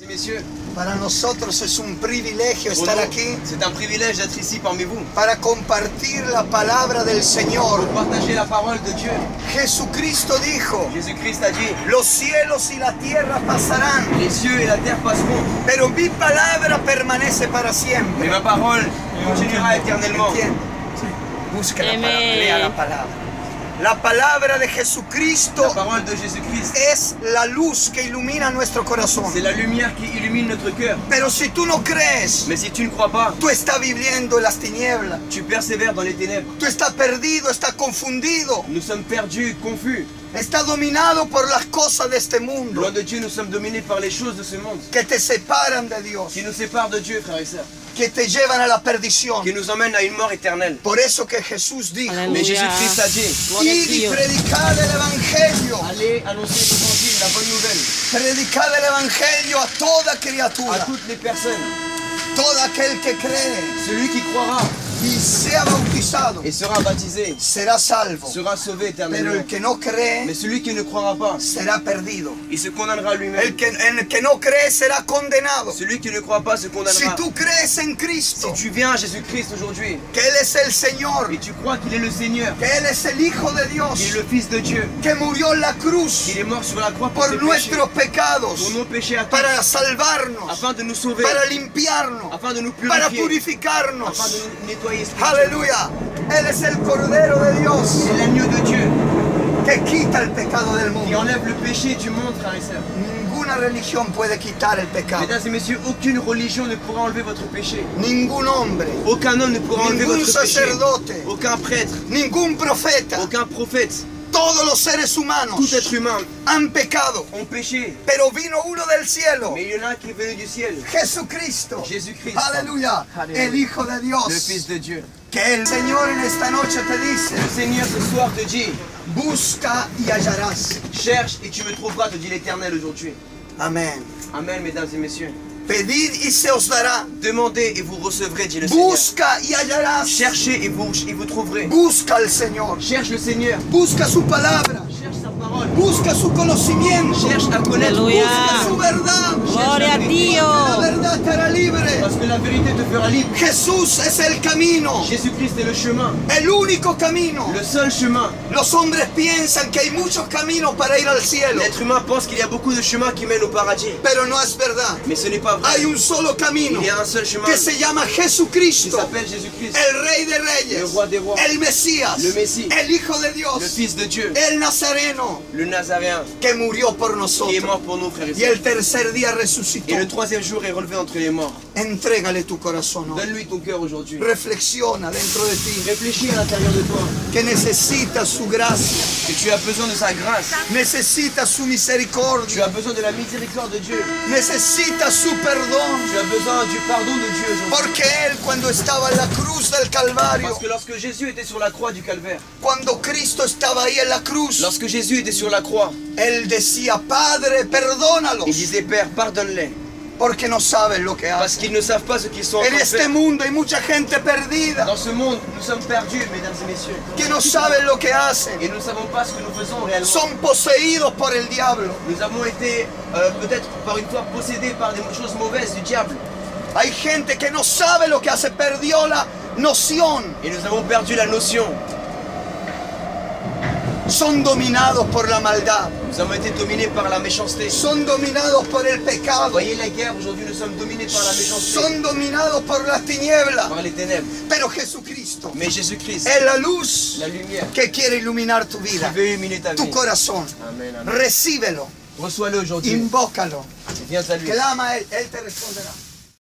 Messieurs, Para nosotros es un privilegio pour estar nous, aquí c'est un privilège d'être ici parmi vous, para compartir la palabra del Señor. pour partager la parole de Dieu. Jesucristo dijo, Jésus-Christ a dit, los cielos y la tierra pasarán, les cieux et la terre passeront, pero mi palabra permanece para mais siempre. ma parole continuera éternellement. ¿Entiende? Busque la palabra, Amén. lea la palabra. La palabra de La Jesucristo parole de Jésus-Christ, es la luz que ilumina nuestro corazón. c'est la lumière qui illumine notre cœur. Pero si tú no crees, Mais si tu ne crois pas, tú estás viviendo en las tinieblas. tu persévères dans les ténèbres. Tú estás perdido, estás confundido. Nous sommes perdus, confus. Estás dominado por las cosas de este mundo Loin de Dieu, nous sommes dominés par les choses de ce monde, que te separan de Dios, qui nous séparent de Dieu, frères et sœurs, que te llevan a la perdición. qui nous emmènent à une mort éternelle. Por eso que Jesús dijo, Aleluya. Mais Jésus-Christ a dit, Gloria a id y Dios. predicad el evangelio, allez annoncer l'évangile, la bonne nouvelle, predicad el evangelio a toda à criatura, toutes les personnes. todo aquel que cree Celui qui croira y sea bautizado et sera baptisé será salvo, sera sauvé pero éternellement. el que no cree Mais celui qui ne croira pas, será perdido. il se condamnera lui-même. El que no cree será condenado. Celui qui ne croit pas se Si condamnera. tú crees en Cristo, Si tu viens à Jésus-Christ aujourd'hui que Él es el Señor, et tu crois qu'il est le Seigneur, que Él es el Hijo de Dios, qu'il est le Fils de Dieu, que murió en la cruz qu'il est mort sur la croix pour por tes péchés, nuestros pour pecados, nos péchés à tous, para salvarnos, afin de nous sauver, para limpiarnos, afin de nous para purifier, purificarnos. afin de nous nettoyer spirituellement. Aleluya. Él es el Cordero de Dios C'est l'agneau de Dieu que quita el pecado del qui mundo. enlève le péché du monde, frères et sœurs. Ninguna religión puede quitar el pecado. Mesdames et messieurs, aucune religion ne pourra enlever votre péché. Ningún hombre, Aucun homme ne pourra enlever ningún votre péché. sacerdote, Aucun prêtre, ningún profeta, aucun prophète, todos los seres humanos tout être humain han pecado. ont péché. Pero vino uno del cielo, Mais il y en a un qui est venu du ciel, Jesucristo. Jésus-Christ, Aleluya. Aleluya. El Hijo de le Dios. Fils de Dieu. Que el Señor en esta noche te dice, Le Seigneur ce soir te dit, busca y hallarás. cherche et tu me trouveras, te dit l'Éternel aujourd'hui. Amén. Amen, mesdames et messieurs. Pedid y se os dará. Demandez et vous recevrez, dit le Seigneur. Busca y hallarás. Cherchez et vous trouverez. Busca al Señor. Cherche le Seigneur. Busca su palabra. Cherche sa parole. Busca su conocimiento. Cherche à connaître. Alléluia. Busca su verdad. Gloria a La Dios. verdad te hará libre. Parce que la vérité te fera libre. Jesús es el camino. Jésus-Christ est le chemin. El único camino. Le seul chemin. Los hombres piensan que hay muchos caminos para ir al cielo. L'être humain pense qu'il y a beaucoup de chemins qui mènent au paradis. Pero no es verdad. Mais ce n'est pas vrai. Hay un solo camino Il y a un seul chemin que se llama qui Jesucristo. s'appelle Jésus-Christ. El Rey de Le Reyes, roi des rois. el Mesías, Le Messie. el Hijo de Le Dios, Fils de Dieu. el Nazareno, Le Nazaréen. que murió por Qui est nosotros mort pour nous, frères et y sœurs. el tercer día resucitó. Et le troisième jour est relevé entre les morts. Entrégale tu corazón hoy. Donne-lui ton cœur aujourd'hui. Reflexiona dentro de ti Réfléchis à l'intérieur de toi que necesitas su gracia, que tu as besoin de sa grâce. necesitas su Tu misericordia, as besoin de la miséricorde de Dieu. necesitas su perdón. Tu as besoin du pardon de Dieu aujourd'hui. Porque Él cuando estaba en la cruz del Calvario, Parce que lorsque Jésus était sur la croix du calvaire, cuando Cristo estaba ahí en la cruz, lorsque Jésus était sur la croix, Él decía, Padre, perdónalos, il disait Père, pardonne-les, porque no saben lo que parce hacen. qu'ils ne savent pas ce qu'ils sont en En train de este faire. mundo hay mucha gente perdida Dans ce monde, nous sommes perdus, mesdames et messieurs, que no saben lo que hacen. et nous ne savons pas ce que nous faisons réellement. Son poseídos por el diablo. Nous avons été peut-être par une fois possédés par des choses mauvaises du diable, Hay gente que no sabe lo que hace, perdió la noción. et nous avons perdu la notion. Son dominados por la maldad. Nous avons été dominés par la méchanceté. Son dominados por el pecado. Voyez la guerre, aujourd'hui nous sommes dominés par la méchanceté, Son dominados por las tinieblas. par les ténèbres. Pero Jesucristo Mais Jésus-Christ, es la luz la lumière, que quiere iluminar tu qui vida, veut illuminer ta tu vie. corazón. Amen, amen. Recíbelo, Reçois-le aujourd'hui. invócalo, Viens à lui. clama a Él, Él te responderá.